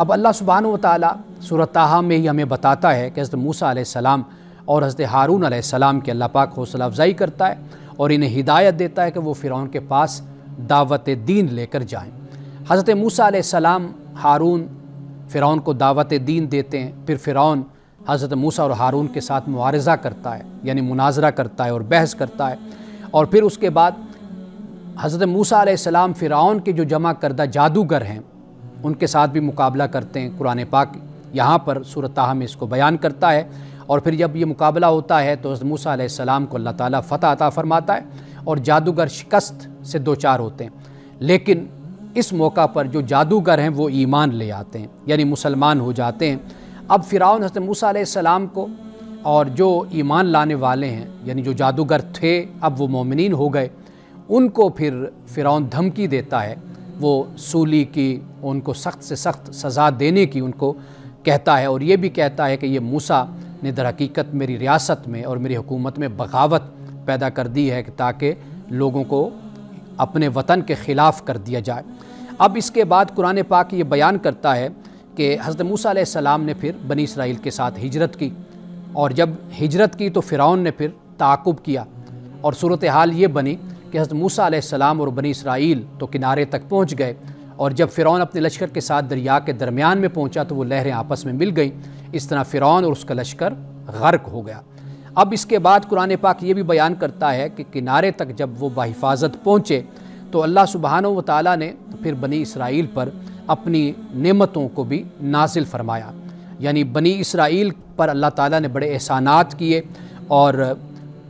اب اللہ سبحانہ و تعالیٰ سورۃ طٰہٰ میں ہی ہمیں بتاتا ہے کہ حضرت موسیٰ علیہ السلام اور حضرت ہارون علیہ السلام کی اللہ پاک حوصلہ افزائی کرتا ہے اور انہیں ہدایت دیتا ہے کہ وہ فرعون کے پاس دعوت دین لے کر جائیں۔ حضرت موسیٰ علیہ السلام ہارون فرعون کو دعوت دین دیتے ہیں، پھر فرعون حضرت موسیٰ اور ہارون کے ساتھ معارضہ کرتا ہے، یعنی مناظرہ کرتا ہے اور بحث کرتا ہے، اور پھر اس کے بعد حضرت موسیٰ علیہ السلام فرعون کے جو جمع کردہ جادوگر ہیں ان کے ساتھ بھی مقابلہ کرتے ہیں۔ قرآن پاک یہاں پر سورۃ طٰہٰ میں اس کو بیان کرتا ہے، اور پھر جب یہ مقابلہ ہوتا ہے تو حضرت موسیٰ علیہ السلام کو اللہ تعالیٰ فتح عطا فرماتا ہے اور جادوگر شکست سے دوچار ہوتے ہیں۔ لیکن اس موقع پر جو جادوگر ہیں وہ ایمان لے آتے ہیں، یعنی مسلمان ہو جاتے ہیں۔ اب فرعون حضرت موسیٰ علیہ السلام کو اور جو ایمان لانے والے ہیں، یعنی جو جادوگر تھے اب وہ مومنین ہو گئے، ان کو پھر فرعون دھمکی دیتا ہے، وہ سولی کی ان کو سخت سے سخت سزا دینے کی ان کو کہتا ہے، اور یہ بھی کہتا ہے کہ یہ موسیٰ نے در حقیقت میری ریاست میں اور میری حکومت میں بغاوت پیدا کر دی ہے کہ تاکہ لوگوں کو اپنے وطن کے خلاف کر دیا جائے۔ اب اس کے بعد قرآن پاک یہ بیان کرتا ہے کہ حضرت موسیٰ علیہ السلام نے پھر بنی اسرائیل کے ساتھ ہجرت کی، اور جب ہجرت کی تو فرعون نے پھر تعاقب کیا، اور صورتحال یہ بنی کہ حضرت موسیٰ علیہ السلام اور بنی اسرائیل تو کنارے تک پہنچ گئے، اور جب فرعون اپنے لشکر کے ساتھ دریا کے درمیان میں پہنچا تو وہ لہریں آپس میں مل گئیں، اس طرح فرعون اور اس کا لشکر غرق ہو گیا۔ اب اس کے بعد قرآن پاک یہ بھی بیان کرتا ہے کہ کنارے تک جب وہ بحفاظت پہنچے تو اللہ سبحانہ و تعالیٰ نے پھر بنی اسرائیل پر اپنی نعمتوں کو بھی نازل فرمایا، یعنی بنی اسرائیل پر اللہ تعالیٰ نے بڑے احسانات کیے، اور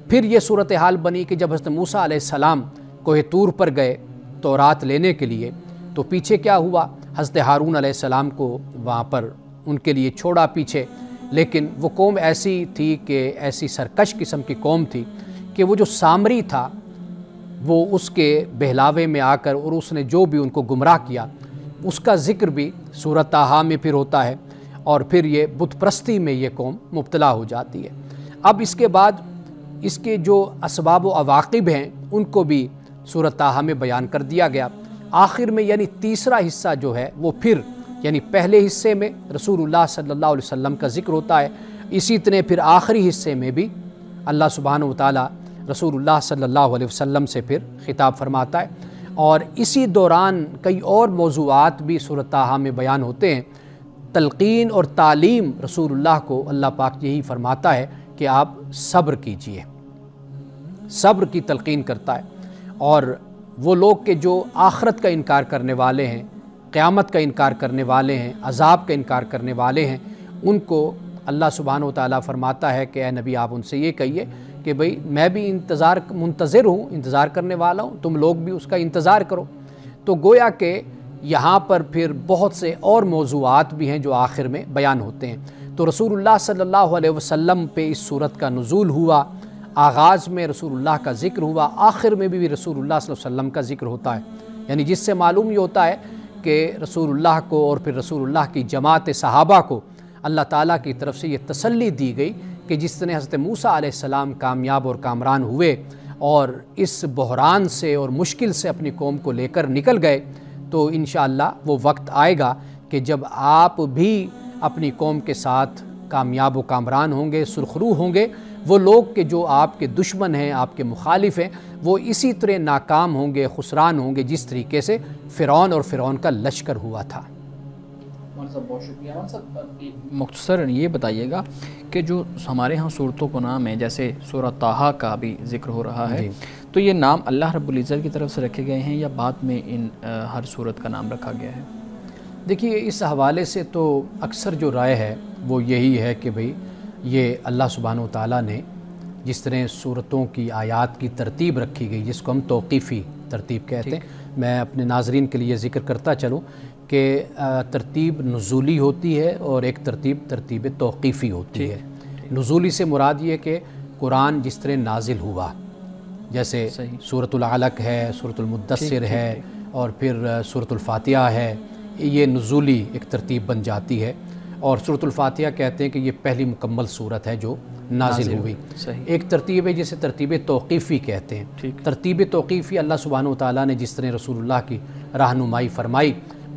پھر یہ صورتحال بنی کہ جب حضرت موسیٰ علیہ السلام کوہ طور پر گئے تورات لینے کے لیے تو پیچھے کیا ہوا، حضرت ہارون علیہ السلام کو وہاں پر ان کے لیے چھوڑا پیچھے، لیکن وہ قوم ایسی تھی کہ ایسی سرکش قسم کی قوم تھی کہ وہ جو سامری تھا وہ اس کے بہلاوے میں آ کر اور اس نے جو بھی ان کو گمراہ کیا اس کا ذکر بھی سورۃ طٰہٰ میں پھر ہوتا ہے، اور پھر یہ بت پرستی میں یہ قوم مبتلا ہو جاتی ہے۔ اب اس کے بعد اس کے جو اسباب و عواقب ہیں ان کو بھی سورۃ طٰہٰ میں بیان کر دیا گیا۔ آخر میں یعنی تیسرا حصہ جو ہے وہ پھر یعنی پہلے حصے میں رسول اللہ صلی اللہ علیہ وسلم کا ذکر ہوتا ہے، اسی طرح پھر آخری حصے میں بھی اللہ سبحانہ و تعالیٰ رسول اللہ صلی اللہ علیہ وسلم سے پھر خطاب فرماتا ہے، اور اسی دوران کئی اور موضوعات بھی سورۃ طٰہٰ میں بیان ہوتے ہیں۔ تلقین اور تعلیم رسول اللہ کو اللہ پاک یہی فرماتا ہے کہ آپ صبر کیجئے، صبر کی تلقین کرتا ہے، اور وہ لوگ کہ جو آخرت کا انکار کرنے والے ہیں، قیامت کا انکار کرنے والے ہیں، عذاب کا انکار کرنے والے ہیں، ان کو اللہ سبحانہ و تعالیٰ فرماتا ہے کہ اے نبی آپ ان سے یہ کہیے کہ بھئی میں بھی منتظر ہوں، انتظار کرنے والا ہوں، تم لوگ بھی اس کا انتظار کرو۔ تو گویا کہ یہاں پر پھر بہت سے اور موضوعات بھی ہیں جو آخر میں بیان ہوتے ہیں۔ تو رسول اللہ صلی اللہ علیہ وسلم پہ اس صورت کا نزول ہوا، آغاز میں رسول اللہ کا ذکر ہوا، آخر میں بھی رسول اللہ صلی اللہ علیہ وسلم کا ذکر ہوتا ہے، یعنی جس سے معلوم یہ ہوتا ہے کہ رسول اللہ کو اور پھر رسول اللہ کی جماعت صحابہ کو اللہ تعالیٰ کی طرف سے یہ تسلی دی گئی کہ جس طرح حضرت موسیٰ علیہ السلام کامیاب اور کامران ہوئے اور اس بحران سے اور مشکل سے اپنی قوم کو لے کر نکل گئے، تو انشاءاللہ وہ وقت آئے گا کہ جب آپ بھی اپنی قوم کے ساتھ کامیاب و کامران ہوں گے، سرخرو ہوں گے۔ وہ لوگ کہ جو آپ کے دشمن ہیں، آپ کے مخالف ہیں، وہ اسی طرح ناکام ہوں گے، خسران ہوں گے جس طریقے سے فرعون اور فرعون کا لشکر ہوا تھا۔ بہت شکریہ صاحب۔ مختصر یہ بتائیے گا کہ جو ہمارے ہاں صورتوں کو نام ہے، جیسے سورۃ طٰہٰ کا بھی ذکر ہو رہا ہے، تو یہ نام اللہ رب العزت کی طرف سے رکھے گئے ہیں یا بعد میں ان ہر صورت کا نام رکھا گیا ہے؟ دیکھیے اس حوالے سے تو اکثر جو رائے ہے وہ یہی ہے کہ بھئی یہ اللہ سبحانہ و تعالیٰ نے جس طرح صورتوں کی آیات کی ترتیب رکھی گئی، جس کو ہم توقیفی ترتیب کہتے ہیں، میں اپنے ناظرین کے لیے ذکر کرتا چلوں کہ ترتیب نزولی ہوتی ہے اور ایک ترتیب توقیفی ہوتی ہے۔ نزولی سے مراد یہ کہ قرآن جس طرح نازل ہوا، جیسے سورۃ العلق ہے، سورۃ المدثر ہے، اور پھر سورۃ الفاتحہ ہے، یہ نزولی ایک ترتیب بن جاتی ہے، اور سورۃ الفاتحہ کہتے ہیں کہ یہ پہلی مکمل سورت ہے جو نازل ہوئی۔ ایک ترتیب ہے جسے ترتیب توقیفی کہتے ہیں۔ ترتیب توقیفی اللہ سبحانہ و تعالیٰ نے جس طرح رسول اللہ کی رہنمائی فرمائی،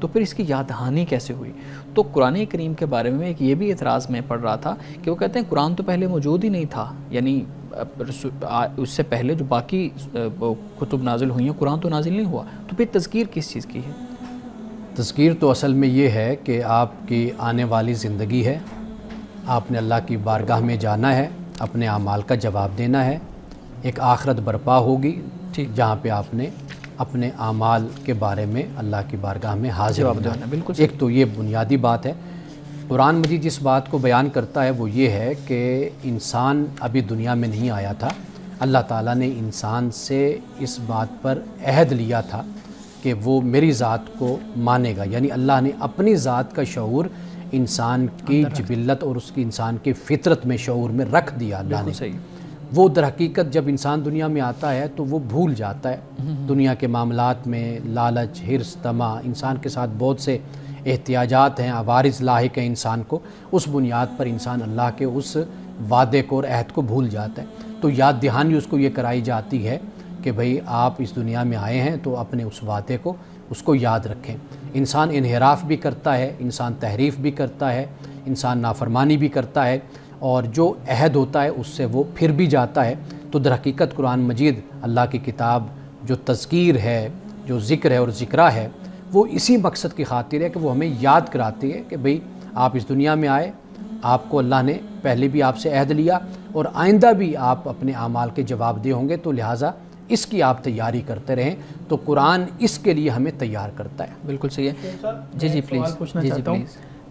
تو پھر اس کی یاد دہانی کیسے ہوئی؟ تو قرآن کریم کے بارے میں ایک یہ بھی اعتراض میں پڑھ رہا تھا کہ وہ کہتے ہیں قرآن تو پہلے موجود ہی نہیں تھا، یعنی اس سے پہلے جو باقی کتب نازل ہوئی ہیں قرآن تو نازل نہیں ہوا، تو پھر تذکیر کس چیز کی ہے؟ تذکیر تو اصل میں یہ ہے کہ آپ کی آنے والی زندگی ہے، آپ نے اللہ کی بارگاہ میں جانا ہے، اپنے اعمال کا جواب دینا ہے، ایک آخرت برپا ہوگی جہاں پہ آپ نے اپنے اعمال کے بارے میں اللہ کی بارگاہ میں حاضر ہونا ہے۔ بالکل ایک تو یہ بنیادی بات ہے۔ قرآن مجید جس بات کو بیان کرتا ہے وہ یہ ہے کہ انسان ابھی دنیا میں نہیں آیا تھا، اللہ تعالیٰ نے انسان سے اس بات پر عہد لیا تھا کہ وہ میری ذات کو مانے گا، یعنی اللہ نے اپنی ذات کا شعور انسان کی جبلت اور اس کی انسان کی فطرت میں شعور میں رکھ دیا اللہ نے۔ وہ در حقیقت جب انسان دنیا میں آتا ہے تو وہ بھول جاتا ہے دنیا کے معاملات میں، لالچ، حرص، طمع، انسان کے ساتھ بہت سے احتیاجات ہیں، عوارض لاحق ہیں انسان کو، اس بنیاد پر انسان اللہ کے اس وعدے کو اور عہد کو بھول جاتا ہے۔ تو یاد دہانی اس کو یہ کرائی جاتی ہے کہ بھئی آپ اس دنیا میں آئے ہیں تو اپنے اس وعدے کو اس کو یاد رکھیں۔ انسان انحراف بھی کرتا ہے، انسان تحریف بھی کرتا ہے، انسان نافرمانی بھی کرتا ہے، اور جو عہد ہوتا ہے اس سے وہ پھر بھی جاتا ہے۔ تو در حقیقت قرآن مجید اللہ کی کتاب جو تذکیر ہے، جو ذکر ہے اور ذکرہ ہے، وہ اسی مقصد کی خاطر ہے کہ وہ ہمیں یاد کراتی ہے کہ بھئی آپ اس دنیا میں آئے، آپ کو اللہ نے پہلے بھی آپ سے عہد لیا اور آئندہ بھی آپ اپنے اعمال کے جواب دے ہوں گے، تو لہٰذا اس کی آپ تیاری کرتے رہیں۔ تو قرآن اس کے لیے ہمیں تیار کرتا ہے۔ بالکل صحیح ہے۔ جی پلیز پوچھنا چاہتا ہوں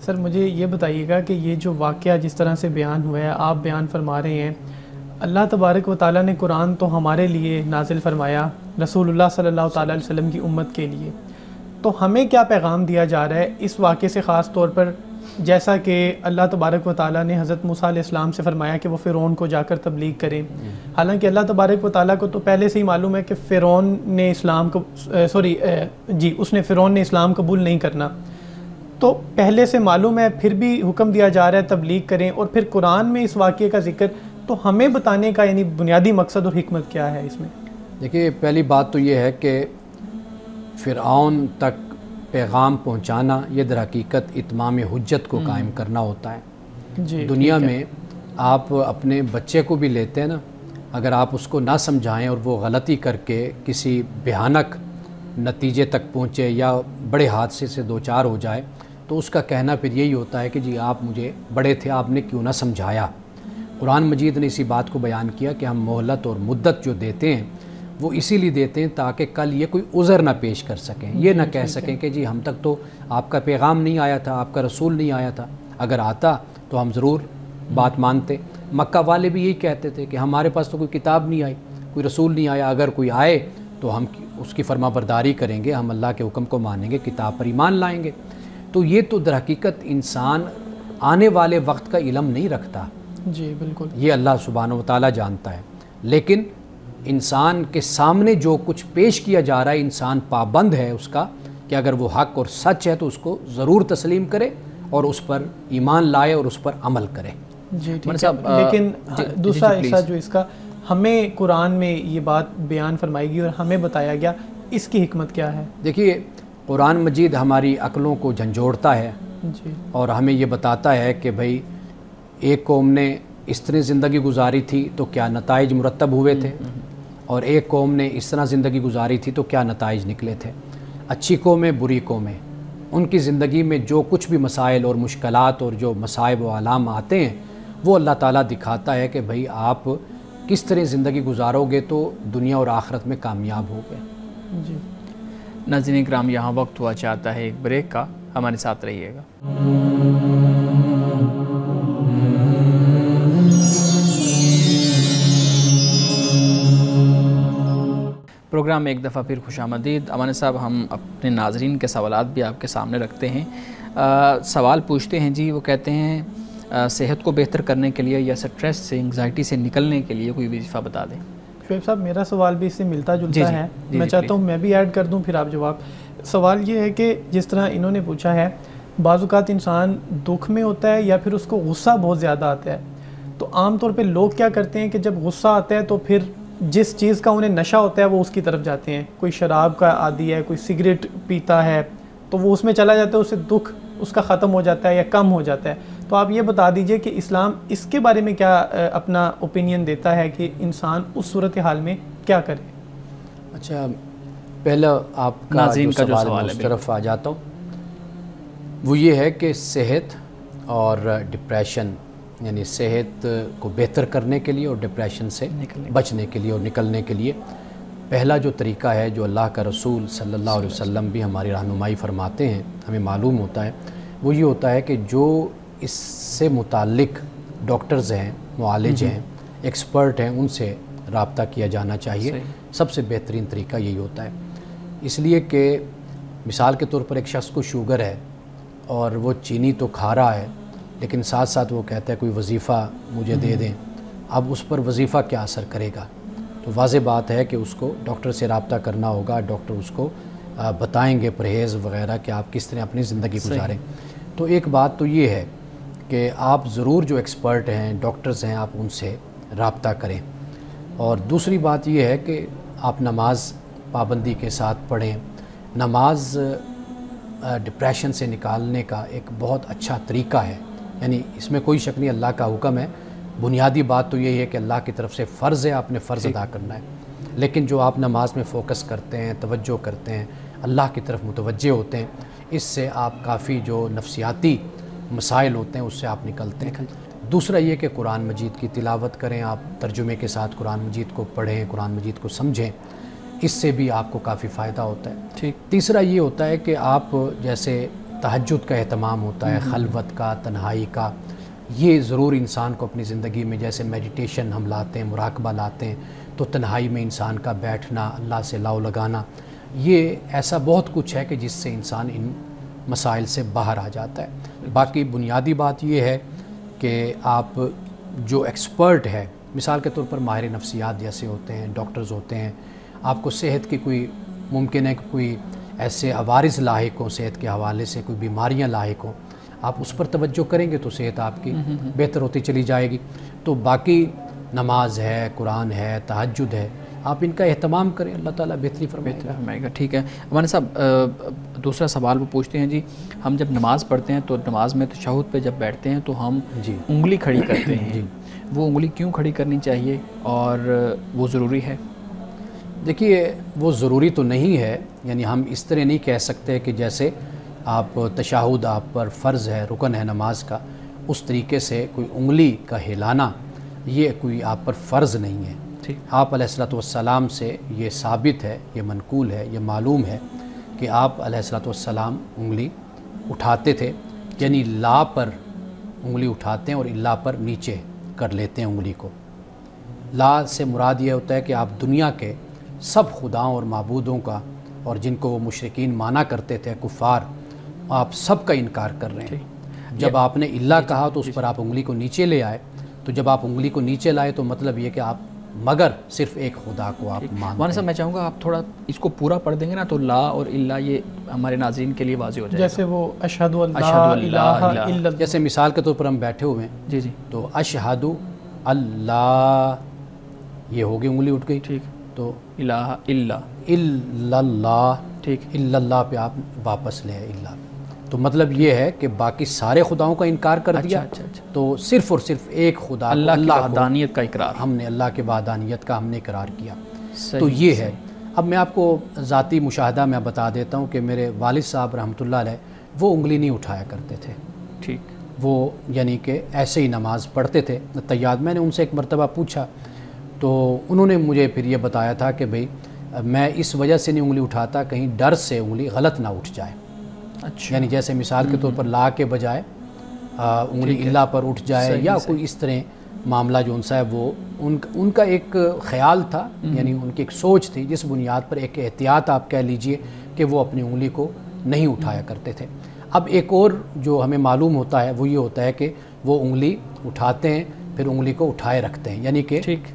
سر، مجھے یہ بتائیے گا کہ یہ جو واقعہ جس طرح سے بیان ہوا ہے، آپ بیان فرما رہے ہیں اللہ تبارک و تعالیٰ نے قرآن تو ہمارے لیے نازل فرمایا، رسول اللہ صلی اللہ تعالیٰ علیہ وسلم کی امت کے لیے، تو ہمیں کیا پیغام دیا جا رہا ہے اس واقعے سے؟ خاص طور پر جیسا کہ اللہ تبارک و تعالیٰ نے حضرت موسیٰ علیہ السلام سے فرمایا کہ وہ فرعون کو جا کر تبلیغ کریں، حالانکہ اللہ تبارک و تعالیٰ کو تو پہلے سے ہی معلوم ہے کہ فرعون نے اسلام قبول نہیں کرنا، تو پہلے سے معلوم ہے، پھر بھی حکم دیا جا رہا ہے تبلیغ کریں، اور پھر قرآن میں اس واقعے کا ذکر، تو ہمیں بتانے کا یعنی بنیادی مقصد اور حکمت کیا ہے اس میں؟ دیکھیے، پہلی بات تو یہ ہے کہ فرعون تک پیغام پہنچانا یہ در حقیقت اتمام حجت کو قائم کرنا ہوتا ہے۔ دنیا میں آپ اپنے بچے کو بھی لیتے ہیں نا، اگر آپ اس کو نہ سمجھائیں اور وہ غلطی کر کے کسی بھیانک نتیجے تک پہنچے یا بڑے حادثے سے دوچار ہو جائے، تو اس کا کہنا پھر یہی ہوتا ہے کہ جی آپ مجھے بڑے تھے، آپ نے کیوں نہ سمجھایا۔ قرآن مجید نے اسی بات کو بیان کیا کہ ہم مہلت اور مدت جو دیتے ہیں وہ اسی لیے دیتے ہیں تاکہ کل یہ کوئی عذر نہ پیش کر سکیں، یہ نہ کہہ سکیں کہ جی ہم تک تو آپ کا پیغام نہیں آیا تھا، آپ کا رسول نہیں آیا تھا، اگر آتا تو ہم ضرور بات مانتے۔ مکہ والے بھی یہی کہتے تھے کہ ہمارے پاس تو کوئی کتاب نہیں آئی، کوئی رسول نہیں آیا، اگر کوئی آئے تو ہم اس کی فرما برداری کریں گے، ہم اللہ کے حکم کو مانیں گے، کتاب پر ایمان لائیں گے۔ تو یہ تو در حقیقت انسان آنے والے وقت کا علم نہیں رکھتا، جی بالکل، یہ اللہ سبحانہ و تعالیٰ جانتا ہے، لیکن انسان کے سامنے جو کچھ پیش کیا جا رہا ہے انسان پابند ہے اس کا کہ اگر وہ حق اور سچ ہے تو اس کو ضرور تسلیم کرے اور اس پر ایمان لائے اور اس پر عمل کرے۔ جی ٹھیک ہے، لیکن دوسرا حصہ جو اس کا ہمیں قرآن میں یہ بات بیان فرمائی گئی اور ہمیں بتایا گیا، اس کی حکمت کیا ہے؟ دیکھیے، قرآن مجید ہماری عقلوں کو جھنجھوڑتا ہے جی، اور ہمیں یہ بتاتا ہے کہ بھئی ایک قوم نے اس طرح زندگی گزاری تھی تو کیا نتائج مرتب ہوئے تھے، اور ایک قوم نے اس طرح زندگی گزاری تھی تو کیا نتائج نکلے تھے۔ اچھی قومیں، بری قومیں، ان کی زندگی میں جو کچھ بھی مسائل اور مشکلات اور جو مصائب و آلام آتے ہیں وہ اللہ تعالیٰ دکھاتا ہے کہ بھئی آپ کس طرح زندگی گزارو گے تو دنیا اور آخرت میں کامیاب ہو گئے۔ جی ناظرین کرام، یہاں وقت ہوا چاہتا ہے ایک بریک کا، ہمارے ساتھ رہیے گا۔ پروگرام میں ایک دفعہ پھر خوش آمدید۔ امان صاحب، ہم اپنے ناظرین کے سوالات بھی آپ کے سامنے رکھتے ہیں۔ سوال پوچھتے ہیں جی، وہ کہتے ہیں صحت کو بہتر کرنے کے لیے یا سٹریس سے، انگزائٹی سے نکلنے کے لیے کوئی وظیفہ بتا دیں۔ شعیب صاحب، میرا سوال بھی اس سے ملتا جلتا ہے، میں چاہتا ہوں میں بھی ایڈ کر دوں، پھر آپ جواب۔ سوال یہ ہے کہ جس طرح انہوں نے پوچھا ہے، بعض اوقات انسان دکھ میں ہوتا ہے یا پھر اس کو غصہ بہت زیادہ آتا ہے، تو عام طور پہ لوگ کیا کرتے ہیں کہ جب غصہ آتا ہے تو پھر جس چیز کا انہیں نشہ ہوتا ہے وہ اس کی طرف جاتے ہیں۔ کوئی شراب کا عادی ہے، کوئی سگریٹ پیتا ہے، تو وہ اس میں چلا جاتا ہے, اسے دکھ اس کا ختم ہو جاتا ہے یا کم ہو جاتا ہے. تو آپ یہ بتا دیجئے کہ اسلام اس کے بارے میں کیا اپنا اوپینین دیتا ہے کہ انسان اس صورتحال میں کیا کرے. اچھا, پہلا آپ کا ناظرین جو سوال ہے اس طرف آ جاتا ہوں, وہ یہ ہے کہ صحت اور ڈپریشن, یعنی صحت کو بہتر کرنے کے لیے اور ڈپریشن سے بچنے کے لیے اور نکلنے کے لیے پہلا جو طریقہ ہے, جو اللہ کا رسول صلی اللہ علیہ وسلم بھی ہماری رہنمائی فرماتے ہیں, ہمیں معلوم ہوتا ہے, وہ یہ ہوتا ہے کہ جو اس سے متعلق ڈاکٹرز ہیں, معالج ہیں, ایکسپرٹ ہیں, ان سے رابطہ کیا جانا چاہیے. سب سے بہترین طریقہ یہی ہوتا ہے, اس لیے کہ مثال کے طور پر ایک شخص کو شوگر ہے اور وہ چینی تو کھا رہا ہے, لیکن ساتھ ساتھ وہ کہتا ہے کوئی وظیفہ مجھے دے دیں. اب اس پر وظیفہ کیا اثر کرے گا؟ تو واضح بات ہے کہ اس کو ڈاکٹر سے رابطہ کرنا ہوگا. ڈاکٹر اس کو بتائیں گے پرہیز وغیرہ کہ آپ کس طرح اپنی زندگی گزاریں. تو ایک بات تو یہ ہے کہ آپ ضرور جو ایکسپرٹ ہیں, ڈاکٹرز ہیں, آپ ان سے رابطہ کریں. اور دوسری بات یہ ہے کہ آپ نماز پابندی کے ساتھ پڑھیں. نماز ڈپریشن سے نکالنے کا ایک بہت اچھا طریقہ ہے, یعنی اس میں کوئی شک نہیں, اللہ کا حکم ہے. بنیادی بات تو یہی ہے کہ اللہ کی طرف سے فرض ہے, آپ نے فرض ادا کرنا ہے. لیکن جو آپ نماز میں فوکس کرتے ہیں, توجہ کرتے ہیں, اللہ کی طرف متوجہ ہوتے ہیں, اس سے آپ کافی جو نفسیاتی مسائل ہوتے ہیں اس سے آپ نکلتے ہیں. دوسرا یہ کہ قرآن مجید کی تلاوت کریں, آپ ترجمے کے ساتھ قرآن مجید کو پڑھیں, قرآن مجید کو سمجھیں, اس سے بھی آپ کو کافی فائدہ ہوتا ہے. تیسرا یہ ہوتا ہے کہ آپ جیسے تہجد کا اہتمام ہوتا ہے, خلوت کا, تنہائی کا, یہ ضرور انسان کو اپنی زندگی میں, جیسے میڈیٹیشن ہم لاتے ہیں, مراقبہ لاتے ہیں, تو تنہائی میں انسان کا بیٹھنا, اللہ سے لاؤ لگانا, یہ ایسا بہت کچھ ہے کہ جس سے انسان ان مسائل سے باہر آ جاتا ہے. باقی بنیادی بات یہ ہے کہ آپ جو ایکسپرٹ ہے, مثال کے طور پر ماہر نفسیات جیسے ہوتے ہیں, ڈاکٹرز ہوتے ہیں, آپ کو صحت کی کوئی ممکن ہے کہ کوئی ایسے عوارض لاحق ہوں, صحت کے حوالے سے کوئی بیماریاں لاحق ہوں, آپ اس پر توجہ کریں گے تو صحت آپ کی بہتر ہوتی چلی جائے گی. تو باقی نماز ہے, قرآن ہے, تہجد ہے, آپ ان کا اہتمام کریں, اللہ تعالیٰ بہتری فرمائے گا. ٹھیک ہے مولانا صاحب, دوسرا سوال وہ پوچھتے ہیں جی, ہم جب نماز پڑھتے ہیں تو نماز میں تشہد پہ جب بیٹھتے ہیں تو ہم انگلی کھڑی کرتے ہیں, وہ انگلی کیوں کھڑی کرنی چاہیے اور وہ ضروری ہے؟ دیکھیے, وہ ضروری تو نہیں ہے, یعنی ہم اس طرح نہیں کہہ سکتے کہ جیسے آپ تشہد آپ پر فرض ہے, رکن ہے نماز کا, اس طریقے سے کوئی انگلی کا ہلانا یہ کوئی آپ پر فرض نہیں ہے. آپ علیہ الصلوۃ والسلام سے یہ ثابت ہے, یہ منقول ہے, یہ معلوم ہے کہ آپ علیہ الصلوۃ والسلام انگلی اٹھاتے تھے, یعنی لا پر انگلی اٹھاتے ہیں اور اللہ پر نیچے کر لیتے ہیں انگلی کو. لا سے مراد یہ ہوتا ہے کہ آپ دنیا کے سب خداؤں اور معبودوں کا, اور جن کو وہ مشرکین مانا کرتے تھے کفار, آپ سب کا انکار کر رہے ہیں. جب آپ نے اللہ کہا تو اس پر آپ انگلی کو نیچے لے آئے, تو جب آپ انگلی کو نیچے لائے تو مطلب یہ کہ آپ مگر صرف ایک خدا کو آپ مانتے ہیں. مولانا صاحب میں چاہوں گا آپ تھوڑا اس کو پورا پڑھ دیں گے نا, تو لا اور اللہ یہ ہمارے ناظرین کے لیے واضح ہو جائے گا. جیسے وہ اشہد اللہ الہ الا اللہ, جیسے مثال کے طور پر ہم بیٹھے ہوئے ہیں, جی تو اشہد اللہ, یہ ہوگی انگلی اٹھ گئی, ٹھیک, تو الہ اللہ, ٹھیک, اللہ پہ آپ واپس لے آئے اللہ, تو مطلب یہ ہے کہ باقی سارے خداؤں کا انکار کر دیا. تو صرف اور صرف ایک خدا, اللہ کی وحدانیت کا اقرار, ہم نے اللہ کے وحدانیت کا ہم نے اقرار کیا. تو یہ ہے. اب میں آپ کو ذاتی مشاہدہ میں بتا دیتا ہوں کہ میرے والد صاحب رحمۃ اللہ علیہ وہ انگلی نہیں اٹھایا کرتے تھے. ٹھیک, وہ یعنی کہ ایسے ہی نماز پڑھتے تھے تیاد. میں نے ان سے ایک مرتبہ پوچھا تو انہوں نے مجھے پھر یہ بتایا تھا کہ بھئی میں اس وجہ سے نہیں انگلی اٹھاتا, کہیں ڈر سے انگلی غلط نہ اٹھ جائے. اچھا, یعنی جیسے مثال کے طور پر لا کے بجائے انگلی اللہ پر اٹھ جائے, یا کوئی اس طرح معاملہ جو ان سا ہے, وہ ان کا ایک خیال تھا, یعنی ان کی ایک سوچ تھی, جس بنیاد پر ایک احتیاط آپ کہہ لیجئے کہ وہ اپنی انگلی کو نہیں اٹھایا کرتے تھے. اب ایک اور جو ہمیں معلوم ہوتا ہے وہ یہ ہوتا ہے کہ وہ انگلی اٹھاتے ہیں پھر انگلی کو اٹھائے رکھتے ہیں, یعنی کہ ٹھیک,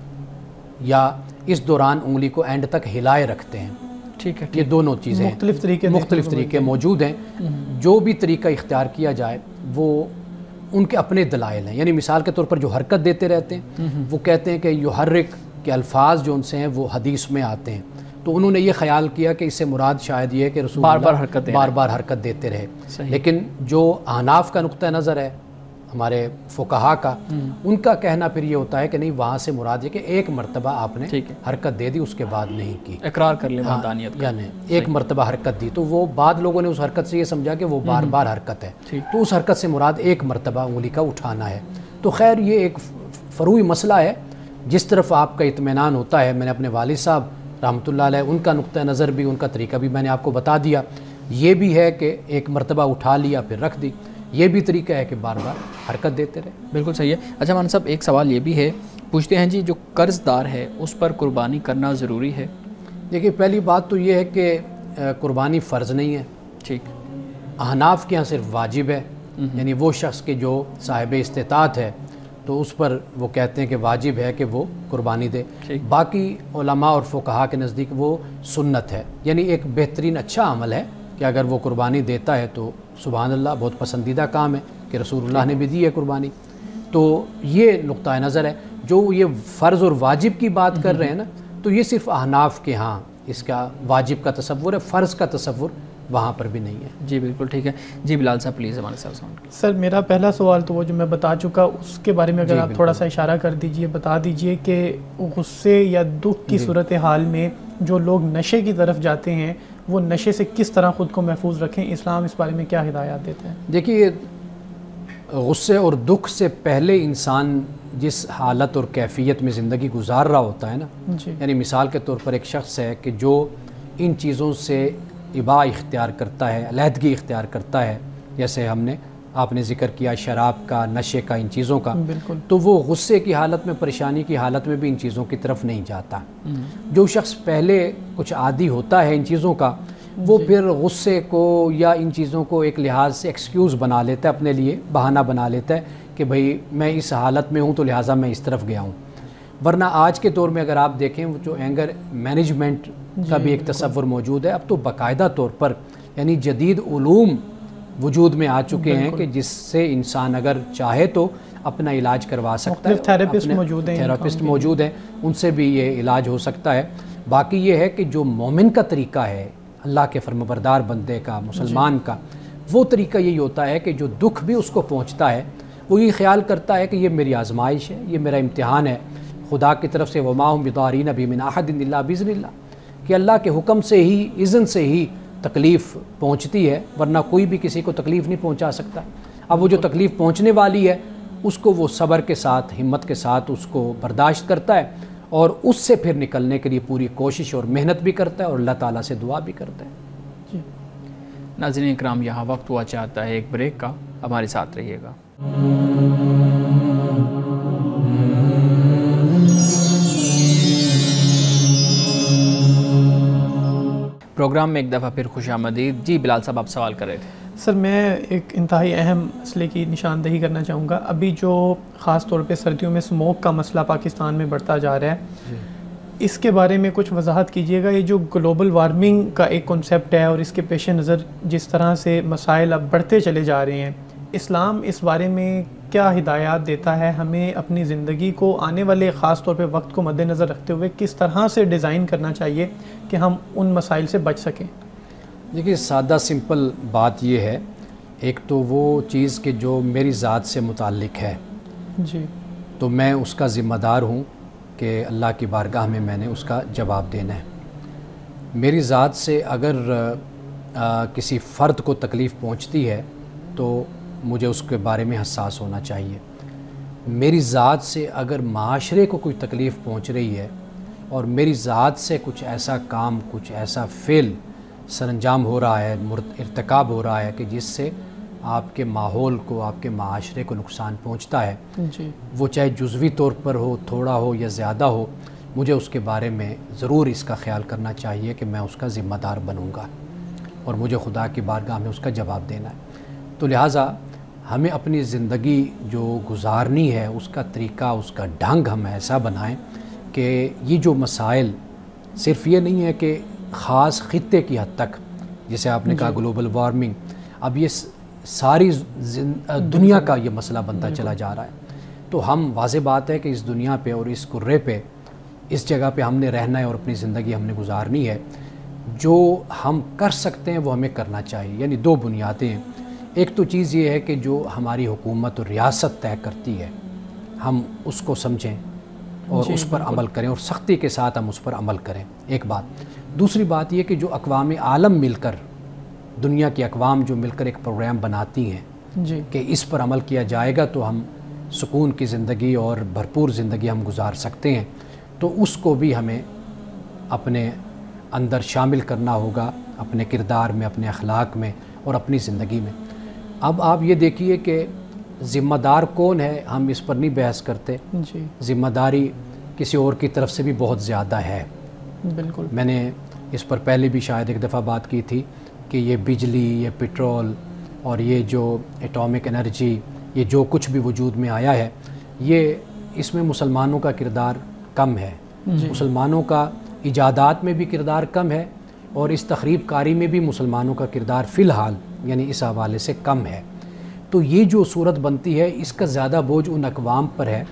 یا اس دوران انگلی کو اینڈ تک ہلائے رکھتے ہیں. ٹھیک ہے, یہ دونوں چیزیں مختلف طریقے موجود ہیں. جو بھی طریقہ اختیار کیا جائے وہ ان کے اپنے دلائل ہیں. یعنی مثال کے طور پر جو حرکت دیتے رہتے ہیں, وہ کہتے ہیں کہ یحرک کے الفاظ جو ان سے ہیں وہ حدیث میں آتے ہیں, تو انہوں نے یہ خیال کیا کہ اس سے مراد شاید یہ ہے کہ رسول اللہ بار بار حرکت دیتے رہے. لیکن جو احناف کا نقطہ نظر ہے ہمارے فقہا کا، ان کا کہنا پھر یہ ہوتا ہے کہ نہیں، وہاں سے مراد یہ کہ ایک مرتبہ آپ نے حرکت دے دی، اس کے بعد نہیں کی، اقرار کر لیں وحدانیت کا، یعنی ایک مرتبہ حرکت دی. تو وہ بعد لوگوں نے اس حرکت سے یہ سمجھا کہ وہ بار بار حرکت ہے، تو اس حرکت سے مراد ایک مرتبہ انگلی کا اٹھانا ہے. تو خیر یہ ایک فروعی مسئلہ ہے جس طرف آپ کا اطمینان ہوتا ہے. میں نے اپنے والد صاحب رحمۃ اللہ علیہ ان کا نقطہ نظر بھی، ان کا طریقہ بھی میں نے آپ کو بتا دیا. یہ بھی ہے کہ ایک مرتبہ اٹھا لیا پھر رکھ دی، یہ بھی طریقہ ہے کہ بار بار حرکت دیتے رہے. بالکل صحیح ہے. اچھا مولانا صاحب ایک سوال یہ بھی ہے، پوچھتے ہیں جی جو قرض دار ہے اس پر قربانی کرنا ضروری ہے؟ دیکھیے پہلی بات تو یہ ہے کہ قربانی فرض نہیں ہے. ٹھیک. احناف کے ہاں صرف واجب ہے، یعنی وہ شخص کے جو صاحب استطاعت ہے تو اس پر وہ کہتے ہیں کہ واجب ہے کہ وہ قربانی دے. باقی علماء اور فقہا کے نزدیک وہ سنت ہے، یعنی ایک بہترین اچھا عمل ہے کہ اگر وہ قربانی دیتا ہے تو سبحان اللہ، بہت پسندیدہ کام ہے کہ رسول اللہ نے بھی دی ہے قربانی. تو یہ نقطہ نظر ہے. جو یہ فرض اور واجب کی بات کر رہے ہیں نا، تو یہ صرف احناف کے ہاں اس کا واجب کا تصور ہے، فرض کا تصور وہاں پر بھی نہیں ہے. جی بالکل ٹھیک ہے. جی بلال صاحب پلیز ہمارے ساتھ. سر میرا پہلا سوال تو وہ جو میں بتا چکا، اس کے بارے میں اگر آپ تھوڑا سا اشارہ کر دیجئے، بتا دیجئے کہ غصے یا دکھ کی صورتحال میں جو لوگ نشے کی طرف جاتے ہیں وہ نشے سے کس طرح خود کو محفوظ رکھیں، اسلام اس بارے میں کیا ہدایات دیتے ہیں؟ دیکھیے غصے اور دکھ سے پہلے انسان جس حالت اور کیفیت میں زندگی گزار رہا ہوتا ہے نا، یعنی مثال کے طور پر ایک شخص ہے کہ جو ان چیزوں سے اباع اختیار کرتا ہے، علیحدگی اختیار کرتا ہے، جیسے ہم نے آپ نے ذکر کیا شراب کا، نشے کا، ان چیزوں کا، تو وہ غصے کی حالت میں، پریشانی کی حالت میں بھی ان چیزوں کی طرف نہیں جاتا. جو شخص پہلے کچھ عادی ہوتا ہے ان چیزوں کا، وہ پھر غصے کو یا ان چیزوں کو ایک لحاظ سے ایکسکیوز بنا لیتا ہے، اپنے لیے بہانہ بنا لیتا ہے کہ بھئی میں اس حالت میں ہوں تو لہٰذا میں اس طرف گیا ہوں. ورنہ آج کے دور میں اگر آپ دیکھیں وہ جو اینگر مینجمنٹ کا بھی ایک تصور موجود ہے، اب تو باقاعدہ طور پر یعنی جدید علوم وجود میں آ چکے ہیں کہ جس سے انسان اگر چاہے تو اپنا علاج کروا سکتا ہے. تھیراپسٹ موجود ہیں، ان سے بھی یہ علاج ہو سکتا ہے. باقی یہ ہے کہ جو مومن کا طریقہ ہے، اللہ کے فرمانبردار بندے کا، مسلمان کا، وہ طریقہ یہی ہوتا ہے کہ جو دکھ بھی اس کو پہنچتا ہے وہ یہ خیال کرتا ہے کہ یہ میری آزمائش ہے، یہ میرا امتحان ہے خدا کی طرف سے، وما هم بضارین بہ من احد الا باذن اللہ، کہ اللہ کے حکم سے ہی، اذن سے ہی تکلیف پہنچتی ہے، ورنہ کوئی بھی کسی کو تکلیف نہیں پہنچا سکتا. اب وہ جو تکلیف پہنچنے والی ہے اس کو وہ صبر کے ساتھ، ہمت کے ساتھ اس کو برداشت کرتا ہے اور اس سے پھر نکلنے کے لیے پوری کوشش اور محنت بھی کرتا ہے اور اللہ تعالیٰ سے دعا بھی کرتا ہے. ناظرین اکرام یہاں وقت ہوا چاہتا ہے ایک بریک کا، ہمارے ساتھ رہیے گا. پروگرام میں ایک دفعہ پھر خوش آمدید. جی بلال صاحب آپ سوال کر رہے تھے. سر میں ایک انتہائی اہم مسئلے کی نشاندہی کرنا چاہوں گا. ابھی جو خاص طور پہ سردیوں میں اسموک کا مسئلہ پاکستان میں بڑھتا جا رہا ہے، اس کے بارے میں کچھ وضاحت کیجیے گا. یہ جو گلوبل وارمنگ کا ایک کنسیپٹ ہے اور اس کے پیش نظر جس طرح سے مسائل اب بڑھتے چلے جا رہے ہیں، اسلام اس بارے میں کیا ہدایات دیتا ہے؟ ہمیں اپنی زندگی کو آنے والے خاص طور پہ وقت کو مد نظر رکھتے ہوئے کس طرح سے ڈیزائن کرنا چاہیے کہ ہم ان مسائل سے بچ سکیں؟ دیکھیے سادہ سمپل بات یہ ہے، ایک تو وہ چیز کہ جو میری ذات سے متعلق ہے، جی، تو میں اس کا ذمہ دار ہوں کہ اللہ کی بارگاہ میں نے اس کا جواب دینا ہے. میری ذات سے اگر کسی فرد کو تکلیف پہنچتی ہے تو مجھے اس کے بارے میں حساس ہونا چاہیے. میری ذات سے اگر معاشرے کو کوئی تکلیف پہنچ رہی ہے اور میری ذات سے کچھ ایسا کام، کچھ ایسا فعل سر انجام ہو رہا ہے، ارتکاب ہو رہا ہے کہ جس سے آپ کے ماحول کو، آپ کے معاشرے کو نقصان پہنچتا ہے، جی، وہ چاہے جزوی طور پر ہو، تھوڑا ہو یا زیادہ ہو، مجھے اس کے بارے میں ضرور اس کا خیال کرنا چاہیے کہ میں اس کا ذمہ دار بنوں گا اور مجھے خدا کی بارگاہ میں اس کا جواب دینا ہے. تو لہٰذا ہمیں اپنی زندگی جو گزارنی ہے اس کا طریقہ، اس کا ڈھنگ ہم ایسا بنائیں کہ یہ جو مسائل صرف یہ نہیں ہے کہ خاص خطے کی حد تک، جیسے آپ نے کہا گلوبل وارمنگ، اب یہ ساری دنیا کا یہ مسئلہ بنتا چلا جا رہا ہے. تو ہم واضح بات ہے کہ اس دنیا پہ اور اس کرے پہ اس جگہ پہ ہم نے رہنا ہے اور اپنی زندگی ہم نے گزارنی ہے، جو ہم کر سکتے ہیں وہ ہمیں کرنا چاہیے۔ یعنی دو بنیادیں ہیں، ایک تو چیز یہ ہے کہ جو ہماری حکومت اور ریاست طے کرتی ہے ہم اس کو سمجھیں اور اس پر عمل کریں اور سختی کے ساتھ ہم اس پر عمل کریں، ایک بات۔ دوسری بات یہ کہ جو اقوام عالم مل کر، دنیا کی اقوام جو مل کر ایک پروگرام بناتی ہیں کہ اس پر عمل کیا جائے گا تو ہم سکون کی زندگی اور بھرپور زندگی ہم گزار سکتے ہیں، تو اس کو بھی ہمیں اپنے اندر شامل کرنا ہوگا، اپنے کردار میں، اپنے اخلاق میں اور اپنی زندگی میں۔ اب آپ یہ دیکھیے کہ ذمہ دار کون ہے، ہم اس پر نہیں بحث کرتے، ذمہ داری کسی اور کی طرف سے بھی بہت زیادہ ہے۔ بالکل، میں نے اس پر پہلے بھی شاید ایک دفعہ بات کی تھی کہ یہ بجلی، یہ پٹرول اور یہ جو ایٹامک انرجی، یہ جو کچھ بھی وجود میں آیا ہے، یہ اس میں مسلمانوں کا کردار کم ہے، مسلمانوں کا ایجادات میں بھی کردار کم ہے اور اس تخریب کاری میں بھی مسلمانوں کا کردار فی الحال یعنی اس حوالے سے کم ہے۔ تو یہ جو صورت بنتی ہے اس کا زیادہ بوجھ ان اقوام پر ہے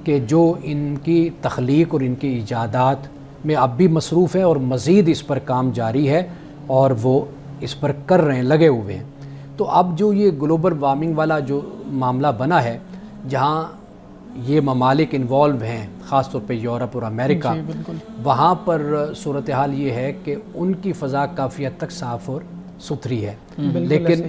کہ جو ان کی تخلیق اور ان کی ایجادات میں اب بھی مصروف ہے اور مزید اس پر کام جاری ہے اور وہ اس پر کر رہے ہیں، لگے ہوئے ہیں۔ تو اب جو یہ گلوبل وارمنگ والا جو معاملہ بنا ہے، جہاں یہ ممالک انوالو ہیں، خاص طور پہ یورپ اور امریکہ، وہاں پر صورتحال یہ ہے کہ ان کی فضا کافی حد تک صاف اور ستھری ہے، لیکن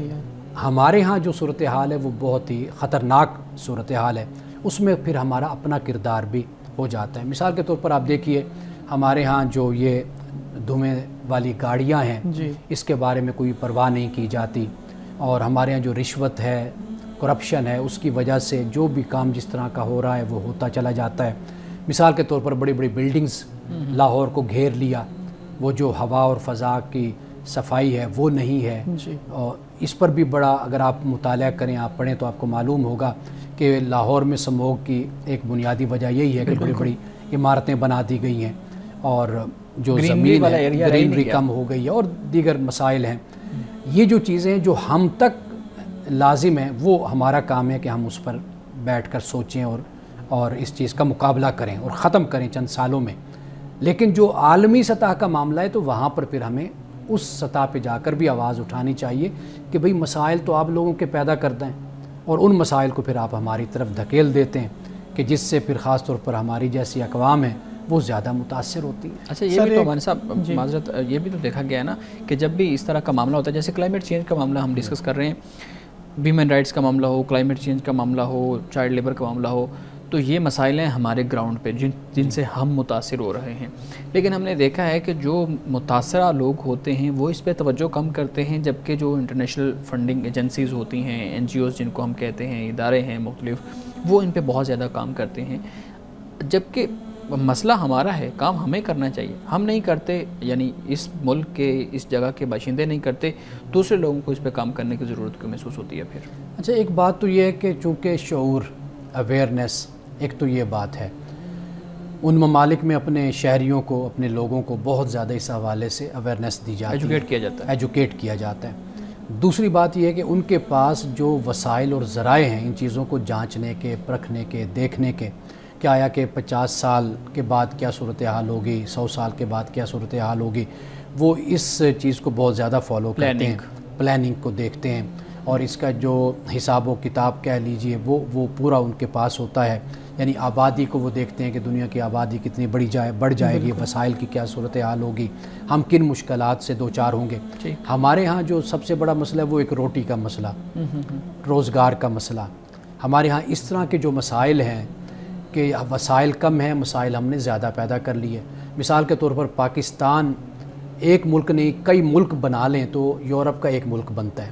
ہمارے ہاں جو صورتحال ہے وہ بہت ہی خطرناک صورتحال ہے، اس میں پھر ہمارا اپنا کردار بھی ہو جاتا ہے۔ مثال کے طور پر آپ دیکھیے ہمارے ہاں جو یہ دھوئیں والی گاڑیاں ہیں، اس کے بارے میں کوئی پرواہ نہیں کی جاتی، اور ہمارے ہاں جو رشوت ہے، کرپشن ہے، اس کی وجہ سے جو بھی کام جس طرح کا ہو رہا ہے وہ ہوتا چلا جاتا ہے۔ مثال کے طور پر بڑی بڑی بلڈنگز لاہور کو گھیر لیا، وہ جو ہوا اور فضا کی صفائی ہے وہ نہیں ہے، اور اس پر بھی بڑا اگر آپ مطالعہ کریں، آپ پڑھیں تو آپ کو معلوم ہوگا کہ لاہور میں سموگ کی ایک بنیادی وجہ یہی ہے کہ بڑی بڑی عمارتیں بنا دی گئی ہیں اور جو زمین ہے گرینری کم ہو گئی ہے اور دیگر مسائل ہیں۔ یہ جو چیزیں جو ہم تک لازم ہیں وہ ہمارا کام ہے کہ ہم اس پر بیٹھ کر سوچیں اور اس چیز کا مقابلہ کریں اور ختم کریں چند سالوں میں۔ لیکن جو عالمی سطح کا معاملہ ہے تو وہاں پر پھر ہمیں اس سطح پہ جا کر بھی آواز اٹھانی چاہیے کہ بھئی مسائل تو آپ لوگوں کے پیدا کرتے ہیں اور ان مسائل کو پھر آپ ہماری طرف دھکیل دیتے ہیں کہ جس سے پھر خاص طور پر ہماری جیسی اقوام ہیں وہ زیادہ متاثر ہوتی ہیں۔ اچھا، یہ بھی تو ہمارے صاحب معذرت، یہ بھی تو دیکھا گیا ہے نا کہ جب بھی اس طرح کا معاملہ ہوتا ہے، جیسے کلائمیٹ چینج کا معاملہ ہم ڈسکس کر رہے ہیں، ویمن رائٹس کا معاملہ ہو، کلائمیٹ چینج کا معاملہ ہو، چائلڈ لیبر کا معاملہ ہو، تو یہ مسائل ہیں ہمارے گراؤنڈ پہ جن سے ہم متاثر ہو رہے ہیں، لیکن ہم نے دیکھا ہے کہ جو متاثرہ لوگ ہوتے ہیں وہ اس پہ توجہ کم کرتے ہیں، جبکہ جو انٹرنیشنل فنڈنگ ایجنسیز ہوتی ہیں، این جی اوز جن کو ہم کہتے ہیں، ادارے ہیں مختلف، وہ ان پہ بہت زیادہ کام کرتے ہیں، جبکہ مسئلہ ہمارا ہے، کام ہمیں کرنا چاہیے، ہم نہیں کرتے، یعنی اس ملک کے اس جگہ کے باشندے نہیں کرتے، دوسرے لوگوں کو اس پہ کام کرنے کی ضرورت کیوں محسوس ہوتی ہے پھر؟ اچھا، ایک بات تو یہ ہے کہ چونکہ شعور، اویئرنیس، ایک تو یہ بات ہے، ان ممالک میں اپنے شہریوں کو، اپنے لوگوں کو بہت زیادہ اس حوالے سے اویئرنیس دی جاتی ہے، ایجوکیٹ کیا جاتا ہے۔ دوسری بات یہ ہے کہ ان کے پاس جو وسائل اور ذرائع ہیں ان چیزوں کو جانچنے کے، پرکھنے کے، دیکھنے کے، کہ آیا کہ 50 سال کے بعد کیا صورتحال ہوگی، 100 سال کے بعد کیا صورتحال ہوگی، وہ اس چیز کو بہت زیادہ فالو کرتے ہیں، پلاننگ کو دیکھتے ہیں، اور اس کا جو حساب و کتاب کہہ لیجئے وہ پورا ان کے پاس ہوتا ہے۔ یعنی آبادی کو وہ دیکھتے ہیں کہ دنیا کی آبادی کتنی بڑھ جائے گی، وسائل کی کیا صورتحال ہوگی، ہم کن مشکلات سے دوچار ہوں گے۔ ہمارے ہاں جو سب سے بڑا مسئلہ ہے وہ ایک روٹی کا مسئلہ، روزگار کا مسئلہ۔ ہمارے ہاں اس طرح کے جو مسائل ہیں کہ وسائل کم ہیں، مسائل ہم نے زیادہ پیدا کر لیے۔ مثال کے طور پر پاکستان ایک ملک نہیں کئی ملک بنا لیں تو یورپ کا ایک ملک بنتا ہے،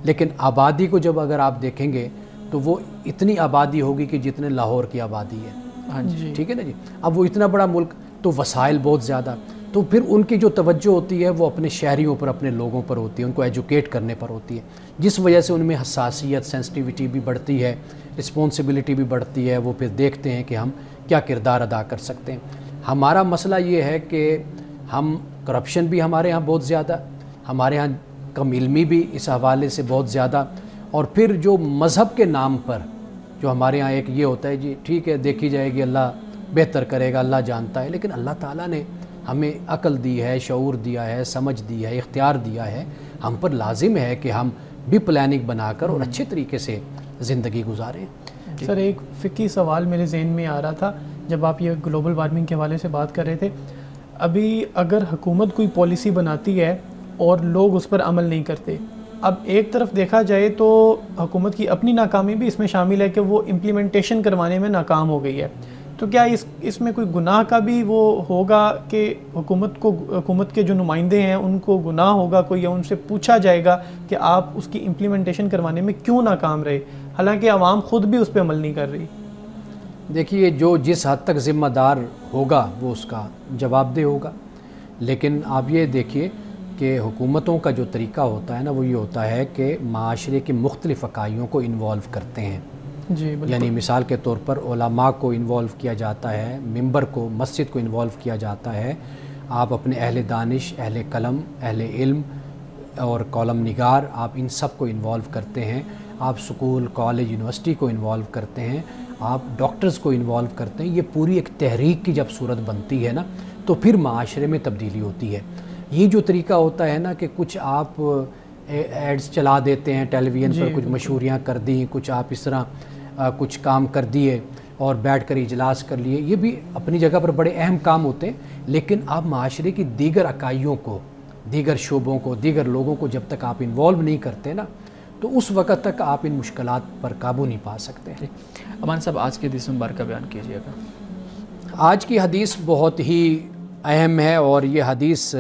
لیکن آبادی کو جب اگر آپ دیکھیں گے تو وہ اتنی آبادی ہوگی کہ جتنے لاہور کی آبادی ہے، ٹھیک ہے نا جی۔ اب وہ اتنا بڑا ملک تو وسائل بہت زیادہ، تو پھر ان کی جو توجہ ہوتی ہے وہ اپنے شہریوں پر، اپنے لوگوں پر ہوتی ہے، ان کو ایجوکیٹ کرنے پر ہوتی ہے، جس وجہ سے ان میں حساسیت، سینسٹیوٹی بھی بڑھتی ہے، رسپانسبلٹی بھی بڑھتی ہے، وہ پھر دیکھتے ہیں کہ ہم کیا کردار ادا کر سکتے ہیں۔ ہمارا مسئلہ یہ ہے کہ ہم کرپشن بھی ہمارے ہاں بہت زیادہ، ہمارے ہاں کم علمی بھی اس حوالے سے بہت زیادہ، اور پھر جو مذہب کے نام پر جو ہمارے ہاں ایک یہ ہوتا ہے جی ٹھیک ہے دیکھی جائے گی، اللہ بہتر کرے گا، اللہ جانتا ہے، لیکن اللہ تعالیٰ نے ہمیں عقل دی ہے، شعور دیا ہے، سمجھ دی ہے، اختیار دیا ہے، ہم پر لازم ہے کہ ہم بھی پلاننگ بنا کر اور اچھے طریقے سے زندگی گزاریں۔ سر ایک فقہی سوال میرے ذہن میں آ رہا تھا جب آپ یہ گلوبل وارمنگ کے حوالے سے بات کر رہے تھے، ابھی اگر حکومت کوئی پالیسی بناتی ہے اور لوگ اس پر عمل نہیں کرتے، اب ایک طرف دیکھا جائے تو حکومت کی اپنی ناکامی بھی اس میں شامل ہے کہ وہ امپلیمنٹیشن کروانے میں ناکام ہو گئی ہے، تو کیا اس میں کوئی گناہ کا بھی وہ ہوگا کہ حکومت کے جو نمائندے ہیں ان کو گناہ ہوگا کوئی، یا ان سے پوچھا جائے گا کہ آپ اس کی امپلیمنٹیشن کروانے میں کیوں ناکام رہے، حالانکہ عوام خود بھی اس پہ عمل نہیں کر رہی؟ دیکھیے، جو جس حد تک ذمہ دار ہوگا وہ اس کا جواب دہ ہوگا، لیکن آپ یہ دیکھیے کہ حکومتوں کا جو طریقہ ہوتا ہے نا، وہ یہ ہوتا ہے کہ معاشرے کی مختلف اکائیوں کو انوالو کرتے ہیں۔ جی بالکل، یعنی مثال کے طور پر علماء کو انوالو کیا جاتا ہے، ممبر کو، مسجد کو انوالو کیا جاتا ہے، آپ اپنے اہل دانش، اہل قلم، اہل علم اور کالم نگار، آپ ان سب کو انوالو کرتے ہیں، آپ سکول، کالج، یونیورسٹی کو انوالو کرتے ہیں، آپ ڈاکٹرز کو انوالو کرتے ہیں۔ یہ پوری ایک تحریک کی جب صورت بنتی ہے نا، تو پھر معاشرے میں تبدیلی ہوتی ہے۔ یہ جو طریقہ ہوتا ہے نا کہ کچھ آپ ایڈز چلا دیتے ہیں ٹیلی ویژن پر، کچھ مشہوریاں کر دیں، کچھ آپ اس طرح کچھ کام کر دیے اور بیٹھ کر اجلاس کر لیے، یہ بھی اپنی جگہ پر بڑے اہم کام ہوتے ہیں، لیکن آپ معاشرے کی دیگر اکائیوں کو، دیگر شعبوں کو، دیگر لوگوں کو جب تک آپ انوالو نہیں کرتے نا، تو اس وقت تک آپ ان مشکلات پر قابو نہیں پا سکتے۔ امان صاحب، آج کے حدیث مبارکہ بیان کیجیے گا۔ آج کی حدیث بہت ہی اہم ہے اور یہ حدیث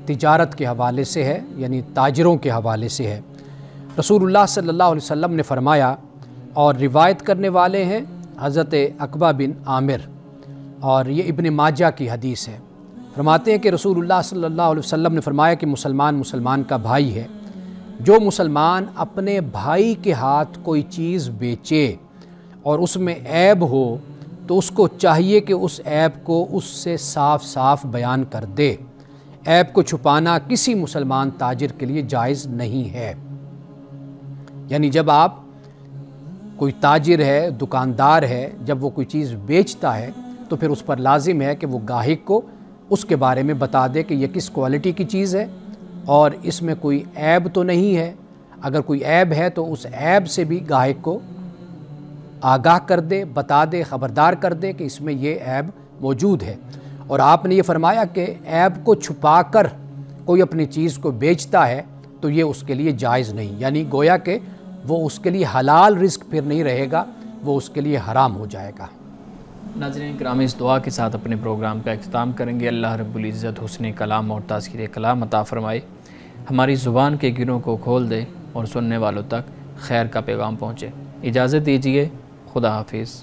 تجارت کے حوالے سے ہے، یعنی تاجروں کے حوالے سے ہے۔ رسول اللہ صلی اللہ علیہ وسلم نے فرمایا، اور روایت کرنے والے ہیں حضرت عقبہ بن عامر، اور یہ ابن ماجہ کی حدیث ہے۔ فرماتے ہیں کہ رسول اللہ صلی اللہ علیہ وسلم نے فرمایا کہ مسلمان کا بھائی ہے، جو مسلمان اپنے بھائی کے ہاتھ کوئی چیز بیچے اور اس میں عیب ہو تو اس کو چاہیے کہ اس عیب کو اس سے صاف صاف بیان کر دے۔ عیب کو چھپانا کسی مسلمان تاجر کے لیے جائز نہیں ہے۔ یعنی جب آپ کوئی تاجر ہے، دکاندار ہے، جب وہ کوئی چیز بیچتا ہے تو پھر اس پر لازم ہے کہ وہ گاہک کو اس کے بارے میں بتا دے کہ یہ کس کوالٹی کی چیز ہے اور اس میں کوئی عیب تو نہیں ہے۔ اگر کوئی عیب ہے تو اس عیب سے بھی گاہک کو آگاہ کر دے، بتا دے، خبردار کر دے کہ اس میں یہ عیب موجود ہے۔ اور آپ نے یہ فرمایا کہ عیب کو چھپا کر کوئی اپنی چیز کو بیچتا ہے تو یہ اس کے لیے جائز نہیں، یعنی گویا کہ وہ اس کے لیے حلال رزق پھر نہیں رہے گا، وہ اس کے لیے حرام ہو جائے گا۔ ناظرین کرام، اس دعا کے ساتھ اپنے پروگرام کا اختتام کریں گے۔ اللہ رب العزت حسن کلام اور تاثیر کلام عطا فرمائے، ہماری زبان کے گروں کو کھول دے اور سننے والوں تک خیر کا پیغام پہنچے۔ اجازت دیجیے، خدا حافظ۔